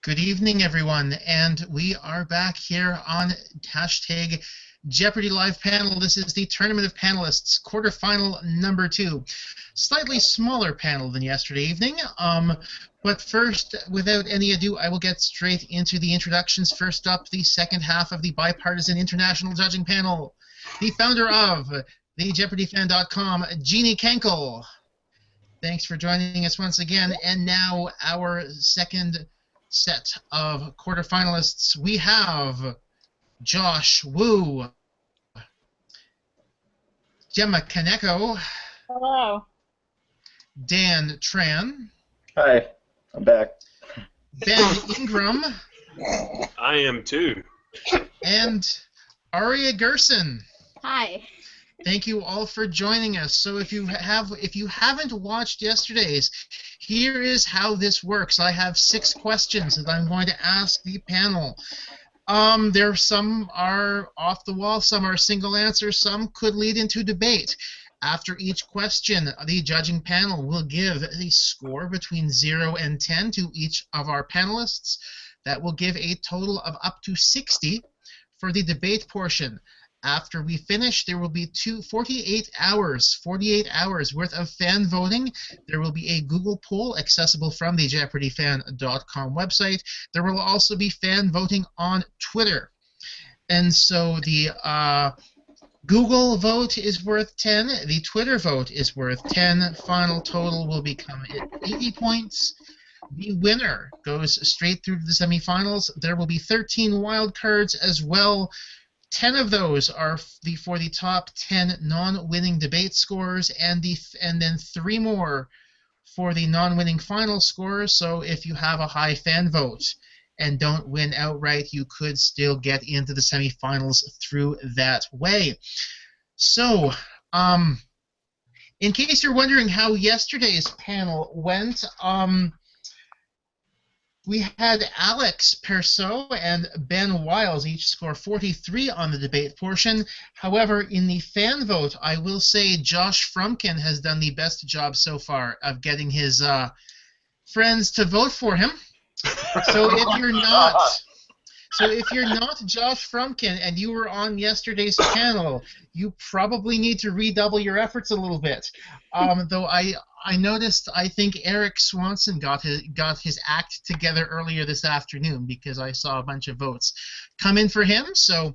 Good evening, everyone, and we are back here on hashtag Jeopardy Live Panel. This is the Tournament of Panelists, quarterfinal number 2. Slightly smaller panel than yesterday evening, but first, without any ado, I will get straight into the introductions. First up, the second half of the bipartisan international judging panel, the founder of thejeopardyfan.com, Gemma Kaneko. Thanks for joining us once again, and now our second set of quarterfinalists. We have Josh Wu, Gemma Kaneko, hello, Dan Tran, hi, I'm back, Ben Ingram, I am too, and Aria Gerson. hi. Thank you all for joining us. So if you haven't watched yesterday's, here is how this works. I have 6 questions that I'm going to ask the panel. Some are off the wall, some are single answer, some could lead into debate. After each question, the judging panel will give a score between 0 and 10 to each of our panelists. That will give a total of up to 60 for the debate portion. After we finish, there will be 48 hours worth of fan voting. There will be a Google poll accessible from the JeopardyFan.com website. There will also be fan voting on Twitter. And so the Google vote is worth 10. The Twitter vote is worth 10. Final total will become 80 points. The winner goes straight through to the semifinals. There will be 13 wild cards as well. 10 of those are for the top 10 non-winning debate scores, and then 3 more for the non-winning final scores. So if you have a high fan vote and don't win outright, you could still get into the semifinals through that way. So, in case you're wondering how yesterday's panel went, we had Alex Perceau and Ben Wiles each score 43 on the debate portion. However, in the fan vote, I will say Josh Frumkin has done the best job so far of getting his friends to vote for him. So if you're not Josh Frumkin and you were on yesterday's panel, you probably need to redouble your efforts a little bit. Though I noticed, I think Eric Swanson got his act together earlier this afternoon, because I saw a bunch of votes come in for him. So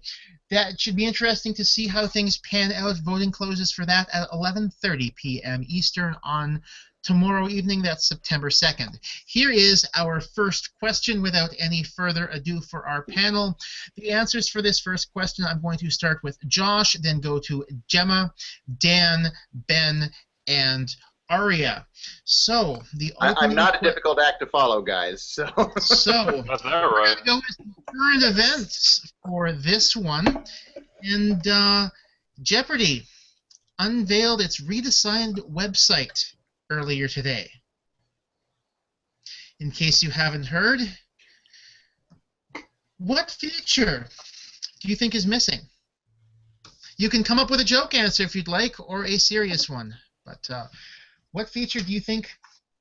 that should be interesting to see how things pan out. Voting closes for that at 11:30 p.m. Eastern on tomorrow evening. That's September 2nd. Here is our first question without any further ado for our panel. The answers for this first question, I'm going to start with Josh, then go to Gemma, Dan, Ben, and Aria. So I'm not a difficult act to follow, guys. So that's that right. We're going to go with current events for this one, and Jeopardy unveiled its redesigned website earlier today. In case you haven't heard, what feature do you think is missing? You can come up with a joke answer if you'd like, or a serious one. But what feature do you think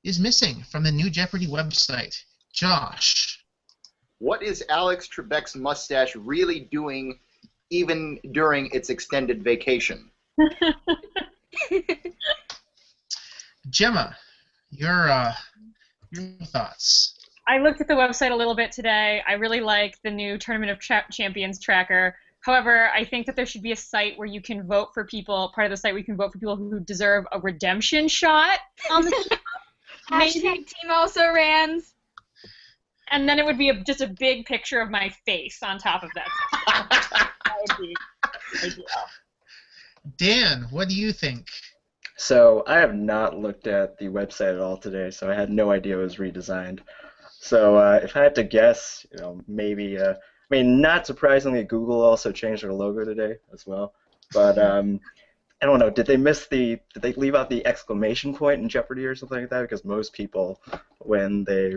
is missing from the new Jeopardy website? Josh. what is Alex Trebek's mustache really doing even during its extended vacation? Gemma, your thoughts. I looked at the website a little bit today. I really like the new Tournament of Champions tracker. However, I think that there should be a site where you can vote for people, part of the site where you can vote for people who deserve a redemption shot on the team. Hashtag team also rans. And then it would be just a big picture of my face on top of that. That would be ideal. Dan, what do you think? So I have not looked at the website at all today, so I had no idea it was redesigned. So if I had to guess, maybe, I mean, not surprisingly, Google also changed their logo today as well. But I don't know, did they leave out the exclamation point in Jeopardy or something like that? Because most people, when they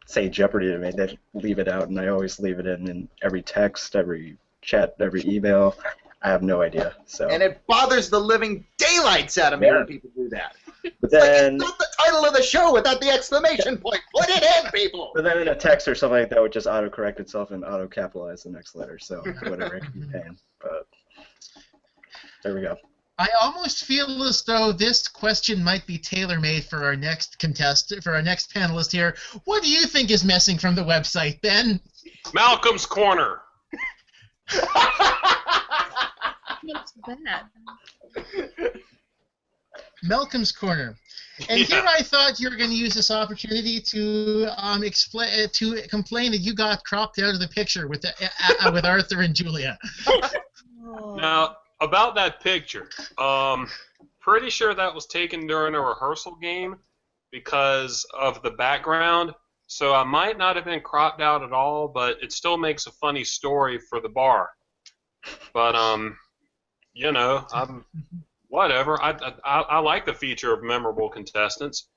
say Jeopardy to me, they leave it out, and I always leave it in every text, every chat, every email. I have no idea. So. And it bothers the living daylights out of me when people do that. But then, it's not the title of the show without the exclamation point. Put it in, people. but then in a text or something like that would just auto-correct itself and auto-capitalize the next letter. So whatever, it can be pain. But there we go. I almost feel as though this question might be tailor-made for our next panelist here. What do you think is missing from the website, Ben? Malcolm's Corner. What's that? Malcolm's Corner. And Yeah. here I thought you were going to use this opportunity to complain that you got cropped out of the picture with with Arthur and Julia. Now, about that picture, pretty sure that was taken during a rehearsal game because of the background. So I might not have been cropped out at all, but it still makes a funny story for the bar. But you know, whatever. I like the feature of memorable contestants,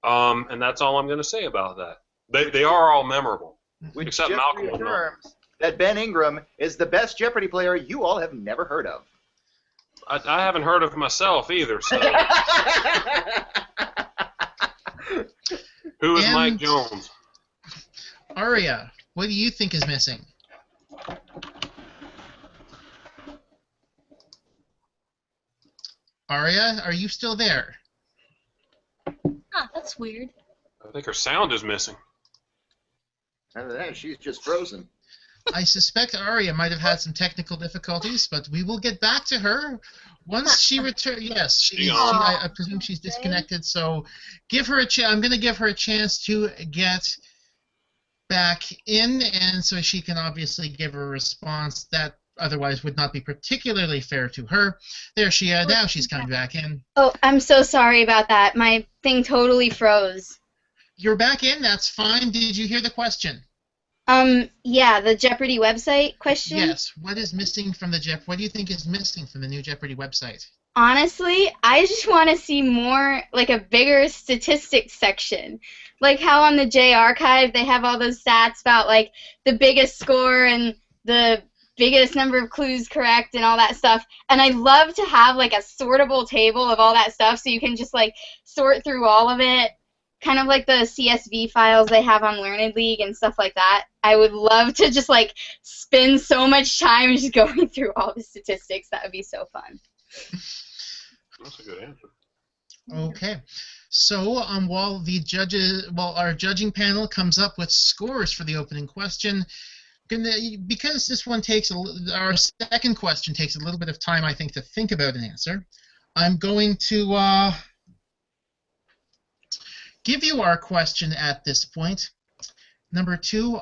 and that's all I'm going to say about that. They are all memorable, Which except just Malcolm. will not. reaffirms that Ben Ingram is the best Jeopardy player you all have never heard of. I haven't heard of myself either. So who is Mike And- Jones? Aria, what do you think is missing? Aria, are you still there? Huh, that's weird. I think her sound is missing. Other than that, she's just frozen. I suspect Aria might have had some technical difficulties, but we will get back to her once she returns. Yes, I presume she's disconnected, so give her a chance. I'm going to give her a chance to get back in, and so she can obviously give a response that otherwise would not be particularly fair to her. There she is. Now she's coming back in. Oh, I'm so sorry about that. My thing totally froze. You're back in. That's fine. Did you hear the question? Yeah, the Jeopardy website question? Yes. What is missing from the What do you think is missing from the new Jeopardy website? Honestly, I just want to see more, like a bigger statistics section. Like how on the J Archive they have all those stats about, like, the biggest score and the biggest number of clues correct and all that stuff. And I'd love to have, like, a sortable table of all that stuff so you can just, like, sort through all of it. Kind of like the CSV files they have on Learned League and stuff like that. I would love to just, like, spend so much time just going through all the statistics. That would be so fun. That's a good answer. Okay. So while our judging panel comes up with scores for the opening question, because this one our second question takes a little bit of time, I think, to think about an answer, I'm going to give you our question at this point. Number 2,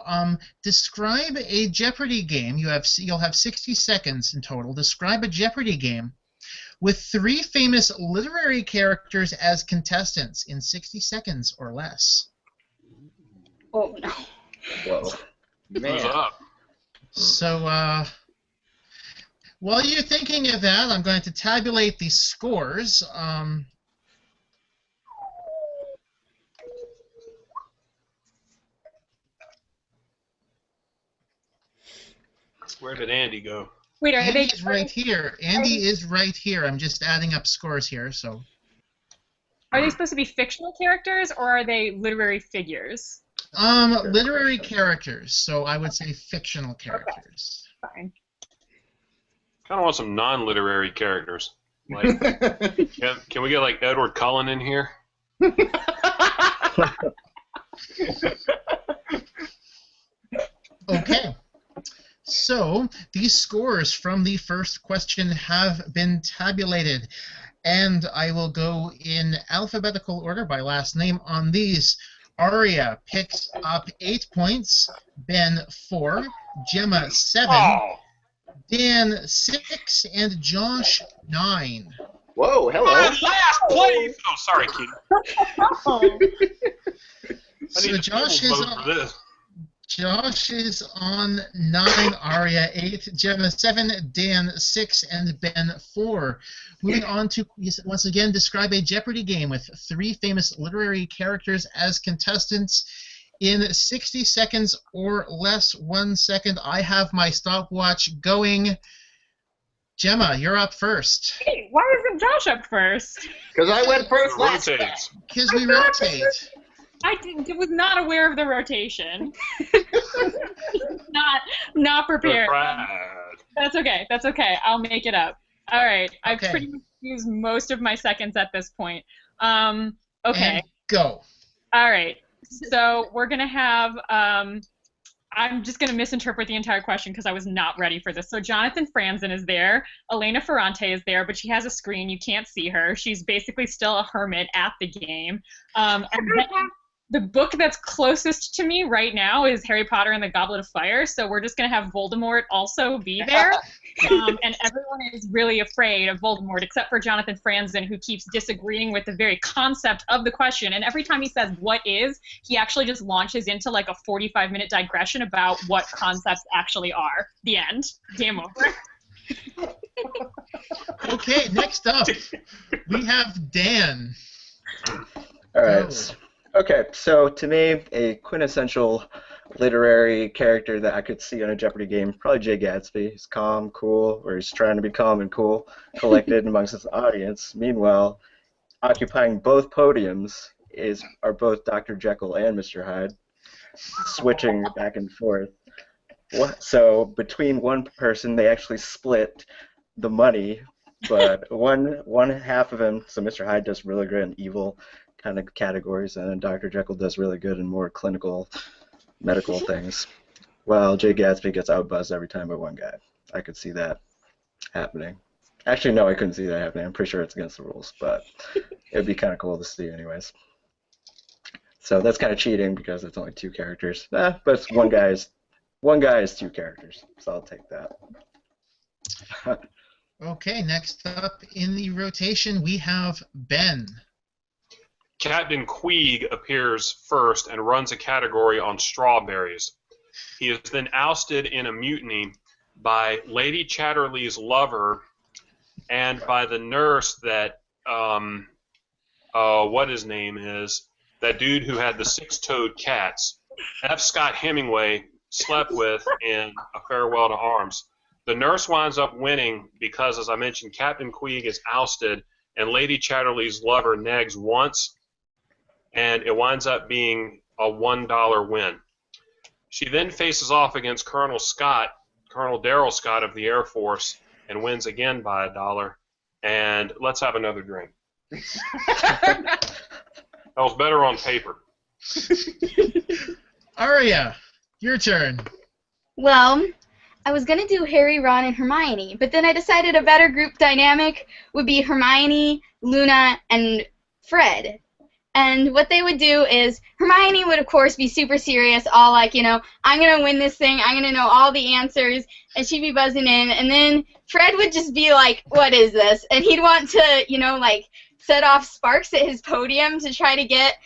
describe a Jeopardy game. You'll have 60 seconds in total. Describe a Jeopardy game with 3 famous literary characters as contestants in 60 seconds or less. Oh, no. Whoa. Who's Man. up? So while you're thinking of that, I'm going to tabulate the scores. Where did Andy go? Wait, are they? Andy's right here. Andy is right here. I'm just adding up scores here. So Are they supposed to be fictional characters or are they literary figures? literary characters. So I would say fictional characters. Fine. Kind of want some non-literary characters. Like, can we get like Edward Cullen in here? Okay. So these scores from the first question have been tabulated, and I will go in alphabetical order by last name on these. Aria picked up 8 points, Ben 4, Gemma 7, Oh, Dan 6, and Josh 9. Whoa, hello. last place. Oh, sorry, Keith. I So need Josh to is vote for this. Josh is on 9, Aria 8, Gemma 7, Dan 6, and Ben 4. Moving on to, once again, describe a Jeopardy game with 3 famous literary characters as contestants in 60 seconds or less. 1 second. I have my stopwatch going. Gemma, you're up first. Hey, why isn't Josh up first? Because I went first last time. Rotates. Because we rotate. Was not aware of the rotation. not prepared. That's okay. That's okay. I'll make it up. All right. I've pretty much used most of my seconds at this point. Okay. And go. All right. So we're gonna have. I'm just gonna misinterpret the entire question because I was not ready for this. So Jonathan Franzen is there. Elena Ferrante is there, but she has a screen. You can't see her. She's basically still a hermit at the game. And then the book that's closest to me right now is Harry Potter and the Goblet of Fire, so we're just going to have Voldemort also be there. And everyone is really afraid of Voldemort, except for Jonathan Franzen, who keeps disagreeing with the very concept of the question. And every time he says, what is, he actually just launches into like a 45-minute digression about what concepts actually are. The end. Game over. Okay, next up, we have Dan. All right. Okay, so to me, a quintessential literary character that I could see on a Jeopardy game, probably Jay Gatsby. He's calm, cool, or he's trying to be calm and cool, collected amongst his audience. Meanwhile, occupying both podiums are both Dr. Jekyll and Mr. Hyde, switching back and forth. So between one person, they actually split the money, but one half of him, so Mr. Hyde does really good in evil kind of categories, and then Dr. Jekyll does really good in more clinical, medical things. Well, Jay Gatsby gets outbuzzed every time by one guy. I could see that happening. Actually, no, I couldn't see that happening. I'm pretty sure it's against the rules, but it'd be kind of cool to see anyways. So that's kind of cheating because it's only two characters. But it's one guy is two characters, so I'll take that. Okay, next up in the rotation, we have Ben. Captain Queeg appears first and runs a category on strawberries. He is then ousted in a mutiny by Lady Chatterley's lover and by the nurse that, what his name is, that dude who had the six-toed cats, F. Scott Hemingway slept with in A Farewell to Arms. The nurse winds up winning because, as I mentioned, Captain Queeg is ousted and Lady Chatterley's lover negs once, and it winds up being a $1 win. She then faces off against Colonel Daryl Scott of the Air Force, and wins again by $1. And let's have another drink. That was better on paper. Aria, your turn. Well, I was going to do Harry, Ron, and Hermione, but then I decided a better group dynamic would be Hermione, Luna, and Fred. And what they would do is, Hermione would, of course, be super serious, all like, I'm going to win this thing, I'm going to know all the answers, and she'd be buzzing in. And then Fred would just be like, what is this? And he'd want to, set off sparks at his podium to try to get,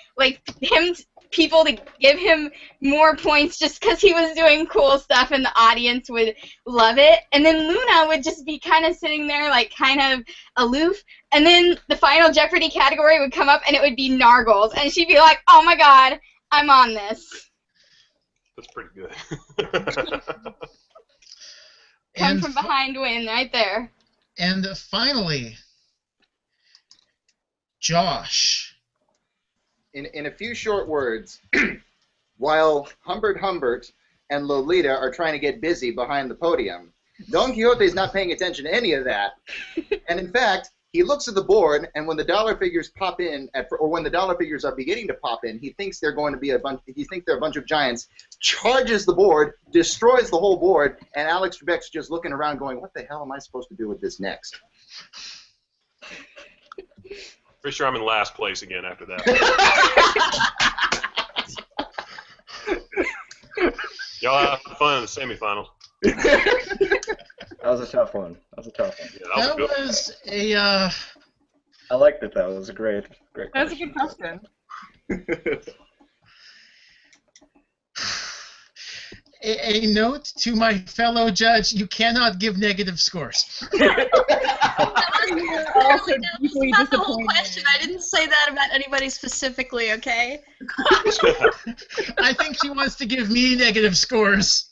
people to give him more points just because he was doing cool stuff and the audience would love it. And then Luna would just be kind of sitting there, kind of aloof. And then the final Jeopardy category would come up and it would be Nargles. And she'd be like, oh my god, I'm on this. That's pretty good. Come from behind win right there. And finally, Josh. In a few short words, while Humbert and Lolita are trying to get busy behind the podium, Don Quixote is not paying attention to any of that. And in fact, he looks at the board, and when the dollar figures pop in, or when the dollar figures are beginning to pop in, he thinks they're going to be a bunch. He thinks they're a bunch of giants. Charges the board, destroys the whole board, and Alex Trebek's just looking around, going, "What the hell am I supposed to do with this next?" Pretty sure I'm in last place again after that. Y'all have fun in the semifinal. That was a tough one. Yeah, That was a. I liked it though. It was a great question. That's a good question. A note to my fellow judge: you cannot give negative scores. Also That's deeply not the whole disappointed. question. I didn't say that about anybody specifically, okay? I think she wants to give me negative scores.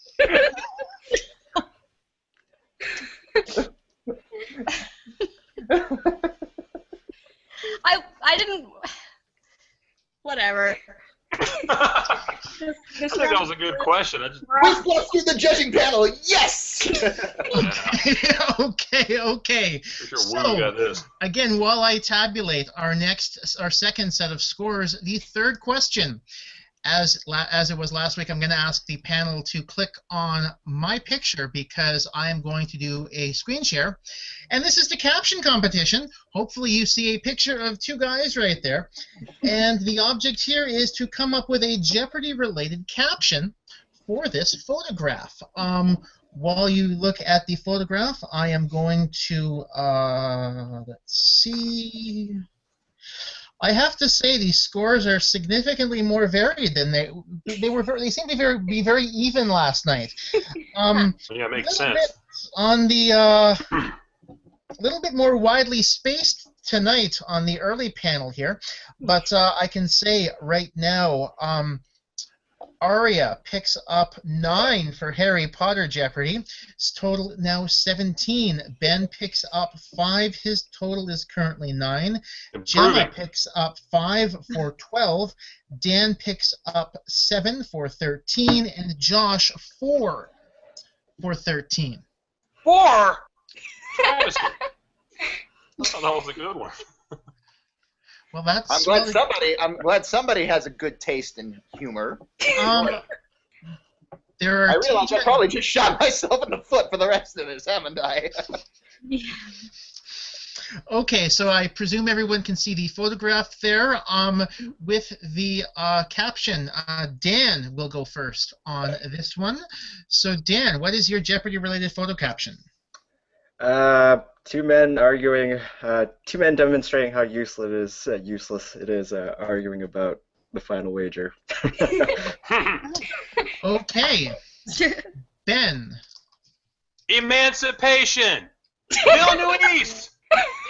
This I think that was a good question. We've got through the judging panel. Yes. Okay. For sure, So, Woo got this. again, while I tabulate our second set of scores, the third question, as it was last week, I'm going to ask the panel to click on my picture because I am going to do a screen share, and this is the caption competition. Hopefully, you see a picture of two guys right there, and the object here is to come up with a Jeopardy-related caption for this photograph. While you look at the photograph, I am going to, let's see. I have to say these scores are significantly more varied than they were. They seem to be very even last night. Yeah, it makes sense. On the little bit more widely spaced tonight on the early panel here, but I can say right now, Aria picks up 9 for Harry Potter Jeopardy. His total now 17. Ben picks up 5. His total is currently 9. Gemma picks up 5 for 12. Dan picks up 7 for 13. And Josh 4 for 13. 4? I thought that was a good one. Well, that's. I'm glad somebody has a good taste in humor. There are. I realize I probably just shot myself in the foot for the rest of this, haven't I? Yeah. Okay, so I presume everyone can see the photograph there. With the caption, Dan will go first on this one. So, Dan, what is your Jeopardy-related photo caption? Two men arguing, two men demonstrating how useless it is arguing about the final wager. Okay. Ben. Emancipation. Bill Nuis.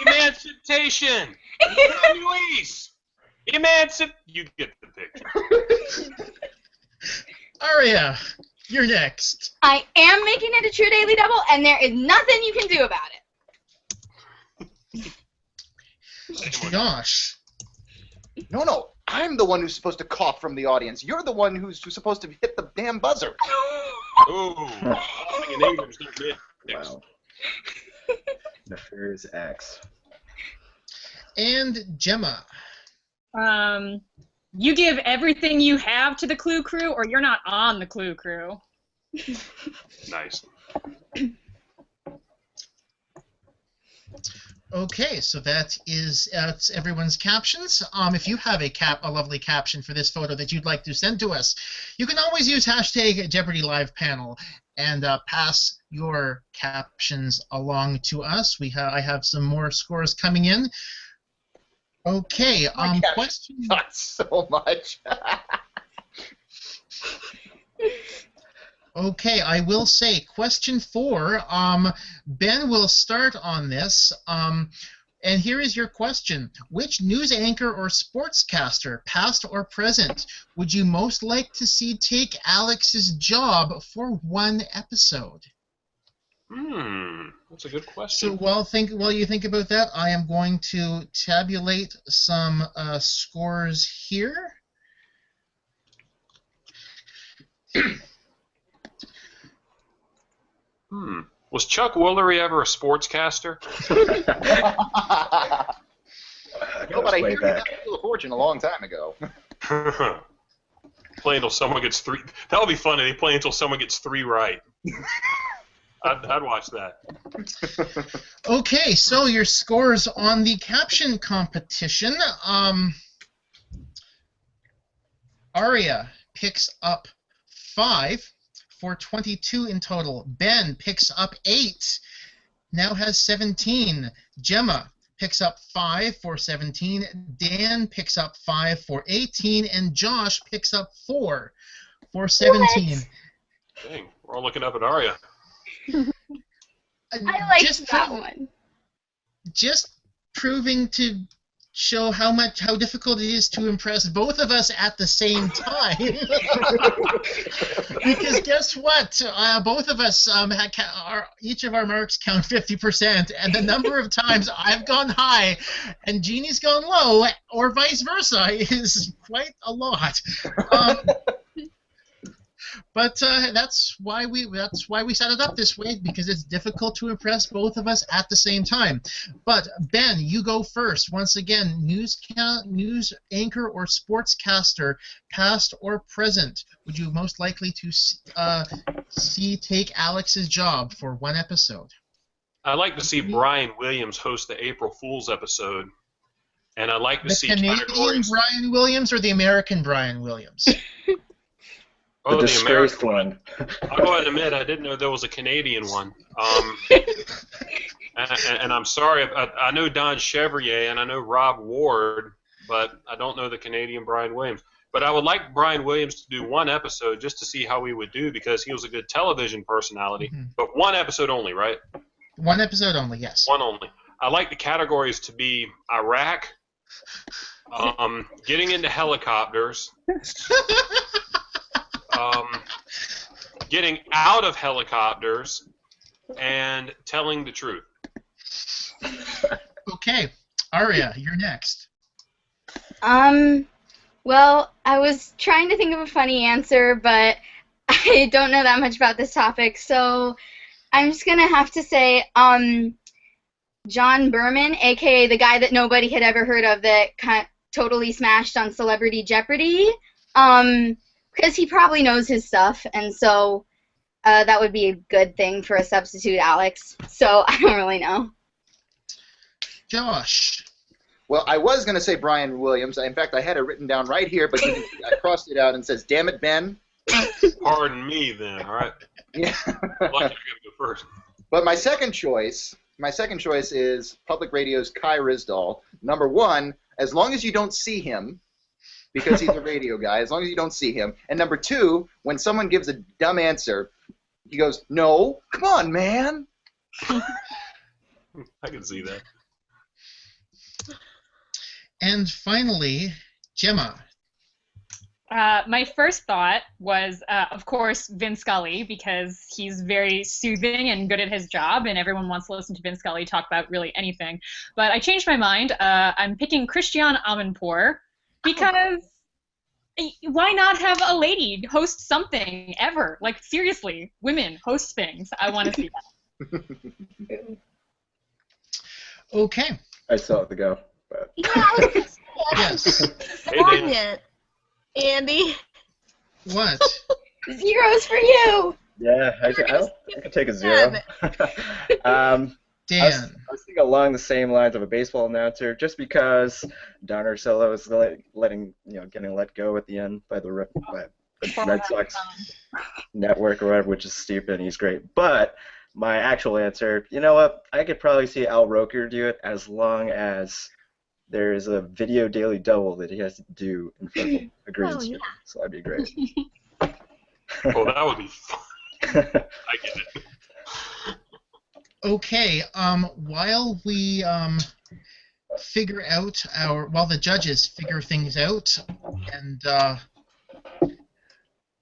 Emancipation. Bill Nuis. You get the picture. Aria, you're next. I am making it a true daily double, and there is nothing you can do about it. Josh. No, I'm the one who's supposed to cough from the audience. You're the one who's supposed to hit the damn buzzer. Ooh, coughing in Ingram's not good. Wow. Nefarious acts. And Gemma. You give everything you have to the Clue Crew, or you're not on the Clue Crew. Nice. Okay, so that's everyone's captions. If you have a lovely caption for this photo that you'd like to send to us, you can always use hashtag Jeopardy Live Panel and pass your captions along to us. I have some more scores coming in. Okay, question. Not so much. Okay, I will say question 4. Ben will start on this. And here is your question. Which news anchor or sportscaster, past or present, would you most like to see take Alex's job for one episode? That's a good question. So while you think about that, I am going to tabulate some scores here. Was Chuck Woolery ever a sportscaster? No, but I hear he got a fortune a long time ago. Play until someone gets 3. That would be funny. They play until someone gets 3 right. I'd watch that. Okay, so your scores on the caption competition. Aria picks up 5 for 22 in total. Ben picks up 8, now has 17. Gemma picks up 5 for 17. Dan picks up 5 for 18. And Josh picks up 4 for 17. What? Dang, we're all looking up at Aria. I liked that one. Just proving to show how difficult it is to impress both of us at the same time. Because guess what? Both of us each of our marks count 50%, and the number of times I've gone high and Jeannie's gone low, or vice versa, is quite a lot. But that's why we set it up this way, because it's difficult to impress both of us at the same time. But Ben, you go first. Once again, news anchor or sportscaster, past or present, would you most likely to see take Alex's job for one episode? I'd like to see Brian Williams host the April Fool's episode, and I'd like to see the Canadian Brian Williams or the American Brian Williams? Oh, the disgraced one. I'll go ahead and admit I didn't know there was a Canadian one. And I'm sorry. I know Don Chevrier and I know Rob Ward, but I don't know the Canadian Brian Williams. But I would like Brian Williams to do one episode just to see how he would do, because he was a good television personality. Mm-hmm. But one episode only, right? One episode only, yes. One only. I like the categories to be Iraq, getting into helicopters, getting out of helicopters, and telling the truth. Okay, Aria, you're next. Well, I was trying to think of a funny answer, but I don't know that much about this topic, so I'm just gonna have to say, John Berman, aka the guy that nobody had ever heard of that totally smashed on Celebrity Jeopardy, because he probably knows his stuff, and so that would be a good thing for a substitute Alex. So I don't really know. Josh. Well, I was going to say Brian Williams. In fact, I had it written down right here, but I crossed it out and it says, "Damn it, Ben." Pardon me, then. All right. Yeah. Lucky I got to go first. But my second choice is public radio's Kai Ryssdal. Number one, as long as you don't see him, because he's a radio guy, as long as you don't see him. And number two, when someone gives a dumb answer, he goes, "No, come on, man." I can see that. And finally, Gemma. My first thought was, of course, Vin Scully, because he's very soothing and good at his job, and everyone wants to listen to Vin Scully talk about really anything. But I changed my mind. I'm picking Christiane Amanpour, because why not have a lady host something ever? Like, seriously, women host things. I want to see that. Okay. I still have to go. But. Yeah, yes. Hey, dang it, Andy. What? Zeros for you. Yeah, I can take a zero. Dan. I was thinking along the same lines of a baseball announcer, just because Don Orsillo is getting let go at the end by the Red Sox network or whatever, which is stupid, and he's great. But my actual answer, you know what? I could probably see Al Roker do it, as long as there is a video daily double that he has to do in front of a green screen. So that'd be great. Oh, that would be fun. I get it. Okay, while we figure out while the judges figure things out,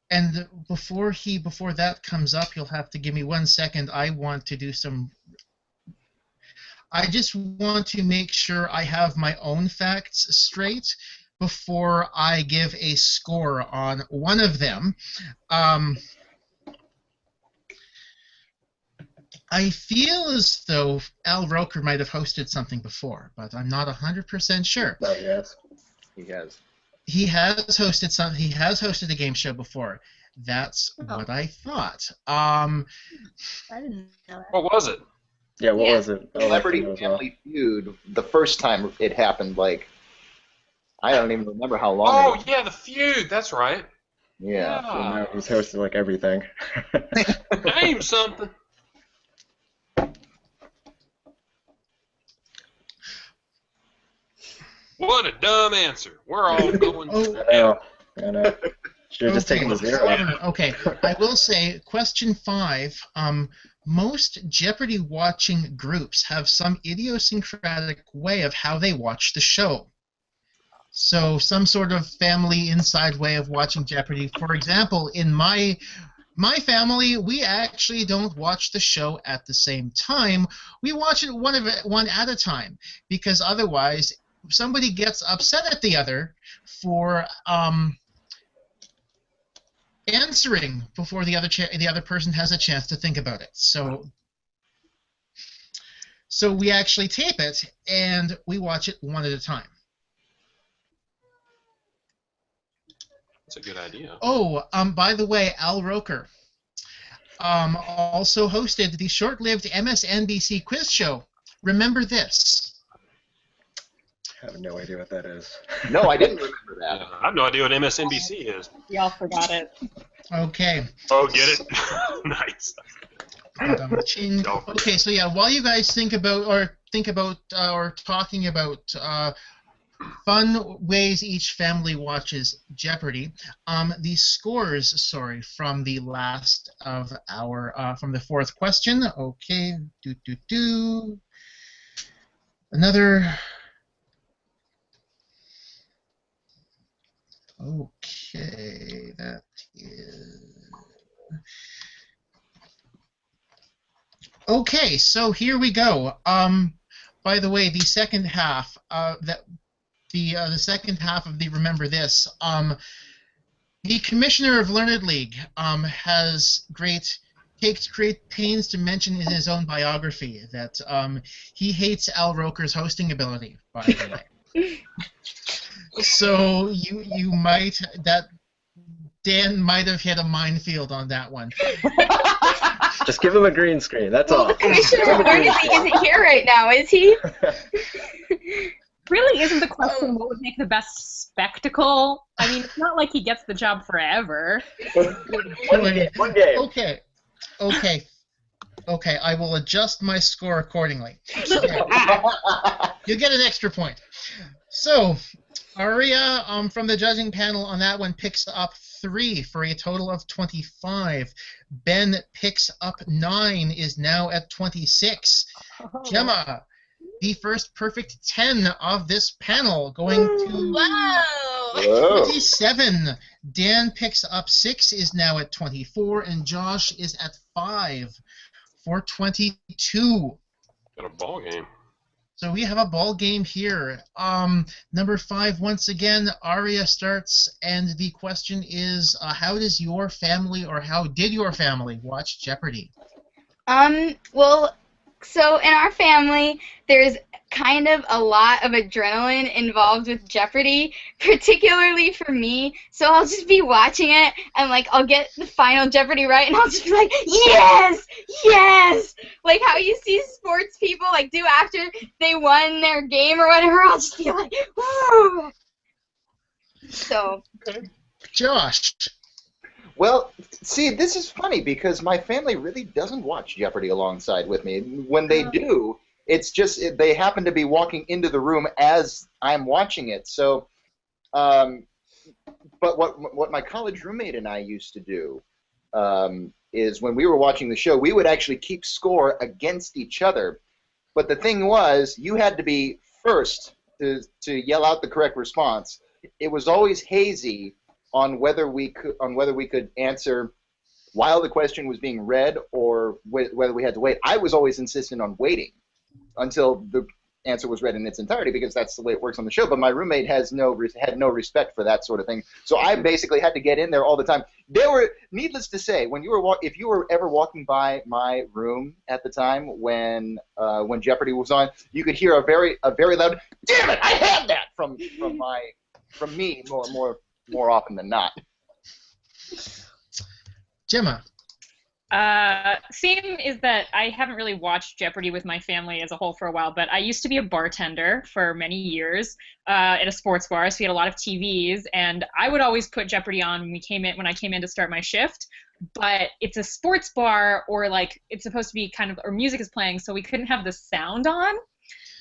and before that comes up, you'll have to give me 1 second. I just want to make sure I have my own facts straight before I give a score on one of them. I feel as though Al Roker might have hosted something before, but I'm not 100% sure. Oh, yes. He has. He has hosted a game show before. That's what I thought. I didn't know that. What was it? Yeah, what was it? Celebrity Family Feud, the first time it happened, like, I don't even remember how long Oh, ago. yeah, the feud. That's right. Yeah. So now he's hosted like everything. Name something. What a dumb answer. We're all going to hell. I know. Should have just taken the zero. Okay, I will say, question 5, most Jeopardy watching groups have some idiosyncratic way of how they watch the show. So some sort of family inside way of watching Jeopardy. For example, in my family, we actually don't watch the show at the same time. We watch it one at a time, because otherwise somebody gets upset at the other for answering before the other person has a chance to think about it. So we actually tape it and we watch it one at a time. That's a good idea. Oh, by the way, Al Roker also hosted the short-lived MSNBC quiz show. Remember this? I have no idea what that is. No, I didn't remember that. Yeah, I have no idea what MSNBC is. We all forgot it. Okay. Oh, get it? Nice. Okay, so yeah, while you guys think about or talking about fun ways each family watches Jeopardy, the scores, from the last of our from the fourth question. Okay, another. Okay, that is. Okay, so here we go. By the way, the second half the second half of the Remember This. The Commissioner of Learned League takes great pains to mention in his own biography that he hates Al Roker's hosting ability, by the way. So Dan might have hit a minefield on that one. Just give him a green screen, that's all. The Commissioner of Learning League isn't here right now, is he? Really isn't the question what would make the best spectacle? I mean, it's not like he gets the job forever. One game. Okay, I will adjust my score accordingly. Okay. You get an extra point. So, Aria from the judging panel on that one picks up 3 for a total of 25. Ben picks up 9, is now at 26. Gemma, the first perfect 10 of this panel, going to Whoa! 27. Dan picks up 6, is now at 24, and Josh is at 5 for 22. Got a ball game. So we have a ball game here. Number 5, once again, Aria starts, and the question is, how does your family, or how did your family watch Jeopardy? Well, so in our family, there's kind of a lot of adrenaline involved with Jeopardy, particularly for me. So I'll just be watching it, and like I'll get the final Jeopardy right, and I'll just be like, yes, yes! Like how you see sports people like do after they won their game or whatever. I'll just be like, woo! So. Josh. Well, see, this is funny because my family really doesn't watch Jeopardy alongside with me. When they do, it's just they happen to be walking into the room as I'm watching it. So, but what my college roommate and I used to do is when we were watching the show, we would actually keep score against each other. But the thing was, you had to be first to yell out the correct response. It was always hazy on whether we could answer while the question was being read or whether we had to wait. I was always insistent on waiting until the answer was read in its entirety because that's the way it works on the show. But my roommate had no respect for that sort of thing, so I basically had to get in there all the time. There were, needless to say, if you were ever walking by my room at the time when Jeopardy was on, you could hear a very loud "Damn it, I had that" from me more often than not. Gemma. Same is that I haven't really watched Jeopardy with my family as a whole for a while, but I used to be a bartender for many years at a sports bar, so we had a lot of TVs, and I would always put Jeopardy on when I came in to start my shift. But it's a sports bar, or like it's supposed to be or music is playing, so we couldn't have the sound on.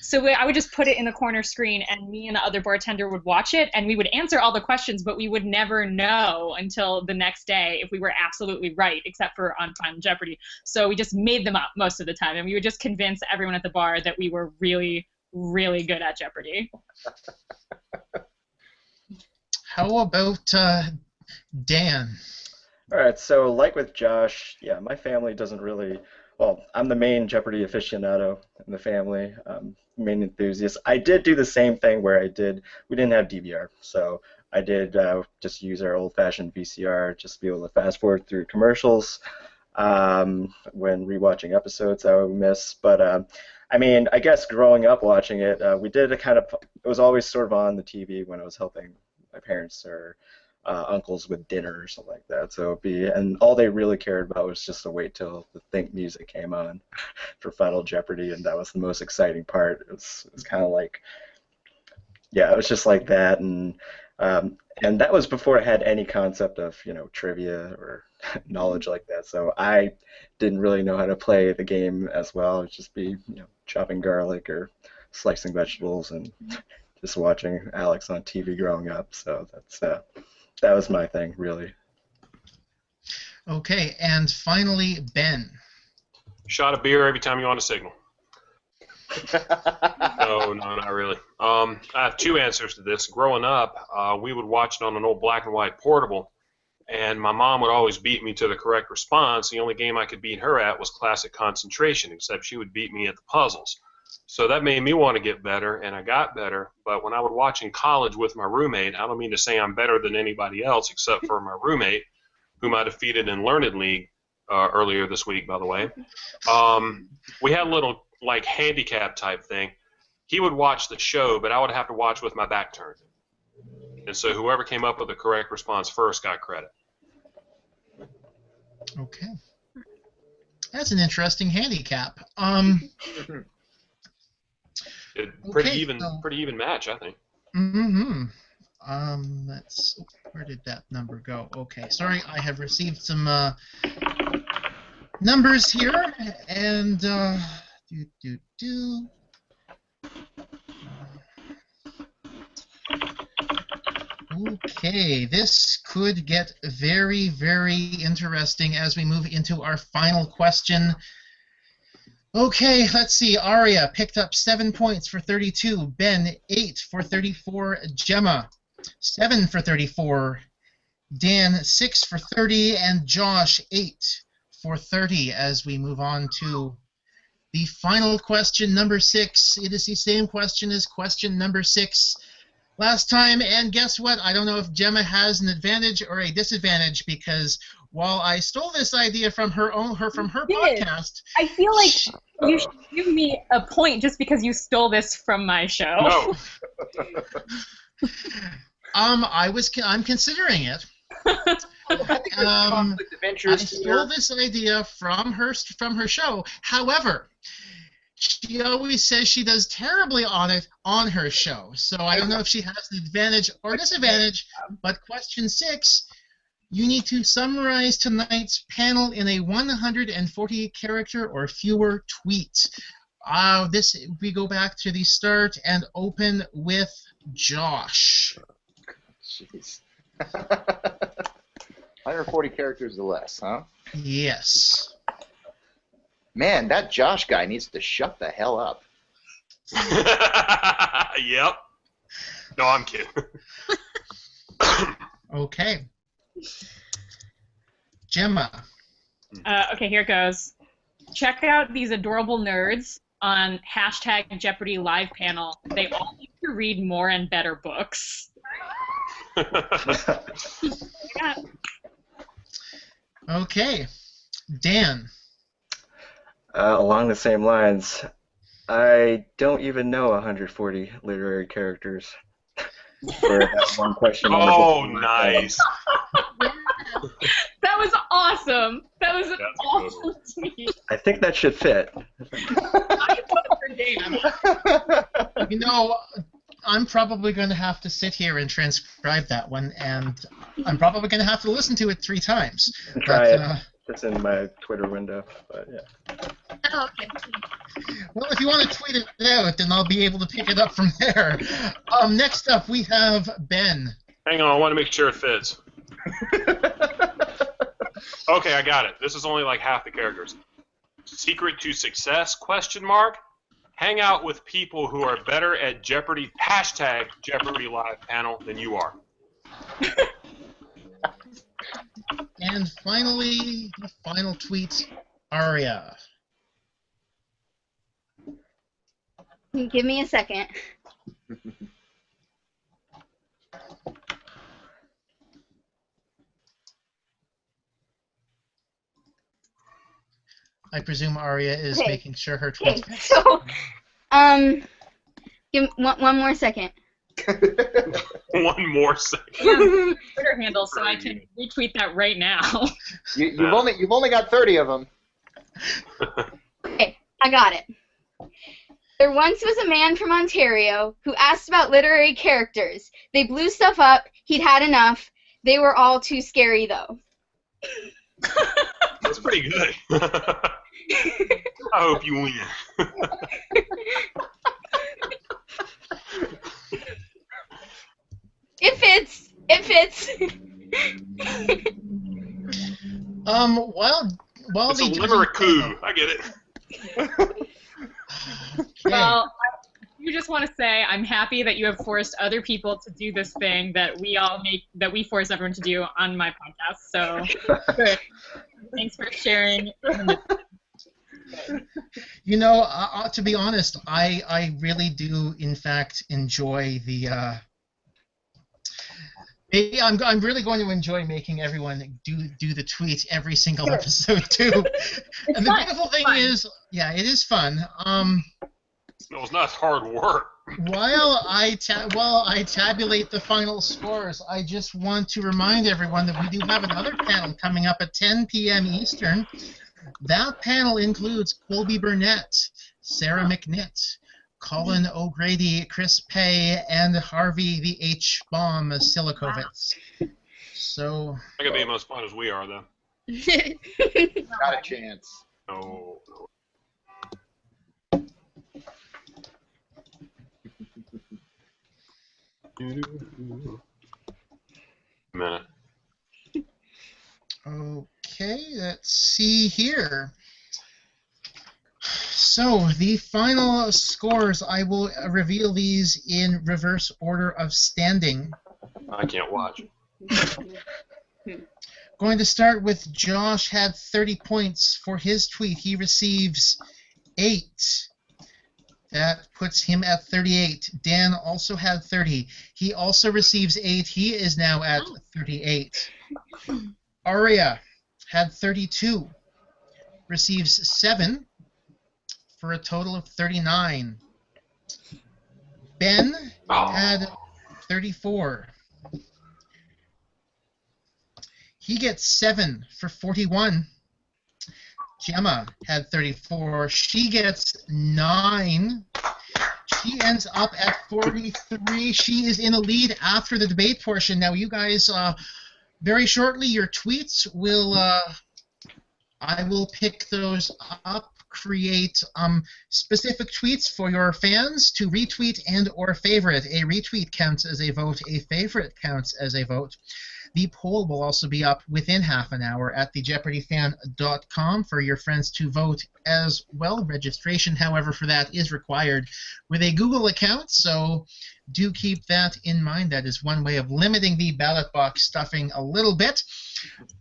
So I would just put it in the corner screen, and me and the other bartender would watch it, and we would answer all the questions, but we would never know until the next day if we were absolutely right, except for on Time Jeopardy. So we just made them up most of the time, and we would just convince everyone at the bar that we were really, really good at Jeopardy. How about Dan? All right, so like with Josh, yeah, my family doesn't really. Well, I'm the main Jeopardy aficionado in the family, main enthusiast. I did do the same thing where we didn't have DVR, so I did just use our old-fashioned VCR just to be able to fast forward through commercials when rewatching episodes I would miss. But I mean, I guess growing up watching it, we did it was always sort of on the TV when I was helping my parents or uncles with dinner or something like that. So and all they really cared about was just to wait till the Think music came on for Final Jeopardy, and that was the most exciting part. It was kind of like, yeah, it was just like that, and that was before I had any concept of trivia or knowledge like that. So I didn't really know how to play the game as well. It'd just be chopping garlic or slicing vegetables and just watching Alex on TV growing up. So that was my thing, really. Okay, and finally, Ben. Shot of beer every time you want a signal. No, not really. I have two answers to this. Growing up, we would watch it on an old black and white portable, and my mom would always beat me to the correct response. The only game I could beat her at was classic concentration, except she would beat me at the puzzles. So that made me want to get better, and I got better. But when I would watch in college with my roommate, I don't mean to say I'm better than anybody else except for my roommate, whom I defeated in Learned League earlier this week, by the way. We had a little handicap type thing. He would watch the show, but I would have to watch with my back turned. And so whoever came up with the correct response first got credit. Okay. That's an interesting handicap. Pretty even match, I think. Mm-hmm. Where did that number go? Okay, sorry, I have received some numbers here, and Okay, this could get very, very interesting as we move into our final question. Okay, let's see. Aria picked up 7 points for 32. Ben, 8 for 34. Gemma, 7 for 34. Dan, 6 for 30. And Josh, 8 for 30 as we move on to the final question, number 6. It is the same question as question number 6 last time. And guess what? I don't know if Gemma has an advantage or a disadvantage, because while I stole this idea from her podcast, I feel like you should give me a point just because you stole this from my show. No. I'm considering it. I stole this idea from her show. However, she always says she does terribly on it on her show. So I don't know if she has an advantage or disadvantage. But question 6. You need to summarize tonight's panel in a 140-character or fewer tweet. We go back to the start and open with Josh. Jeez. 140 characters or less, huh? Yes. Man, that Josh guy needs to shut the hell up. Yep. No, I'm kidding. Okay. Gemma. Okay, here it goes. Check out these adorable nerds on #Jeopardy live panel. They all need to read more and better books. Yeah. Okay. Dan. Along the same lines, I don't even know 140 literary characters for that one question. Oh, nice. That was awesome. That was an awesome tweet. I think that should fit. You know, I'm probably going to have to sit here and transcribe that one, and I'm probably going to have to listen to it 3 times. Try it. It's in my Twitter window, but yeah. Oh, okay. Well, if you want to tweet it out, then I'll be able to pick it up from there. Next up, we have Ben. Hang on, I want to make sure it fits. Okay, I got it. This is only like half the characters. Secret to success, question mark. Hang out with people who are better at Jeopardy, hashtag Jeopardy Live panel than you are. And finally, the final tweet, Aria. Give me a second. I presume Aria is Okay. making sure her Okay, tweets. so, give one more second. One more second. Twitter handle, so I can retweet that right now. You've only got 30 of them. Okay, I got it. There once was a man from Ontario who asked about literary characters. They blew stuff up. He'd had enough. They were all too scary, though. That's pretty good. I hope you win. It fits. It fits. While It's a the limerick coup. I get it. Well, you just want to say I'm happy that you have forced other people to do this thing that we force everyone to do on my podcast. So good. Thanks for sharing. You know, to be honest, I really do, in fact, enjoy the. I'm really going to enjoy making everyone do the tweet every single episode too. And the fun. beautiful thing is, yeah, it is fun. No, it's not hard work. While I tabulate the final scores, I just want to remind everyone that we do have another panel coming up at 10 p.m. Eastern. That panel includes Colby Burnett, Sarah McNitt, Colin O'Grady, Chris Pay, and Harvey the H-Bomb Silikovitz. So. Not gonna be as fun as we are, though. Not a chance. No. Minute. Okay, let's see here. So, the final scores, I will reveal these in reverse order of standing. I can't watch. Going to start with Josh had 30 points for his tweet. He receives 8. That puts him at 38. Dan also had 30. He also receives 8. He is now at 38. Aria had 32. Receives 7 for a total of 39. Ben had 34. He gets 7 for 41. Gemma had 34. She gets 9. She ends up at 43. She is in the lead after the debate portion. Now, you guys, very shortly, your tweets will, I will pick those up, create specific tweets for your fans to retweet and or favorite. A retweet counts as a vote. A favorite counts as a vote. The poll will also be up within half an hour at thejeopardyfan.com for your friends to vote as well. Registration, however, for that is required with a Google account, so do keep that in mind. That is one way of limiting the ballot box stuffing a little bit.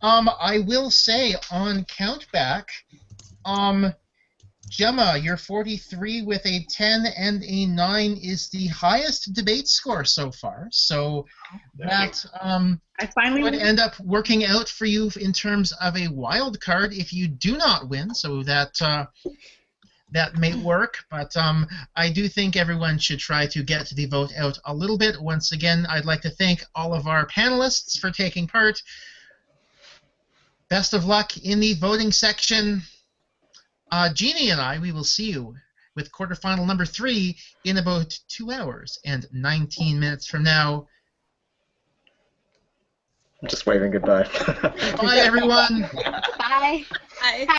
I will say on countback, Gemma, your 43 with a 10 and a 9 is the highest debate score so far. So that I finally would end up working out for you in terms of a wild card if you do not win. So that that may work. But I do think everyone should try to get the vote out a little bit. Once again, I'd like to thank all of our panelists for taking part. Best of luck in the voting section. Jeannie and I, we will see you with quarterfinal number 3 in about 2 hours and 19 minutes from now. I'm just waving goodbye. Bye, everyone. Bye. Hi.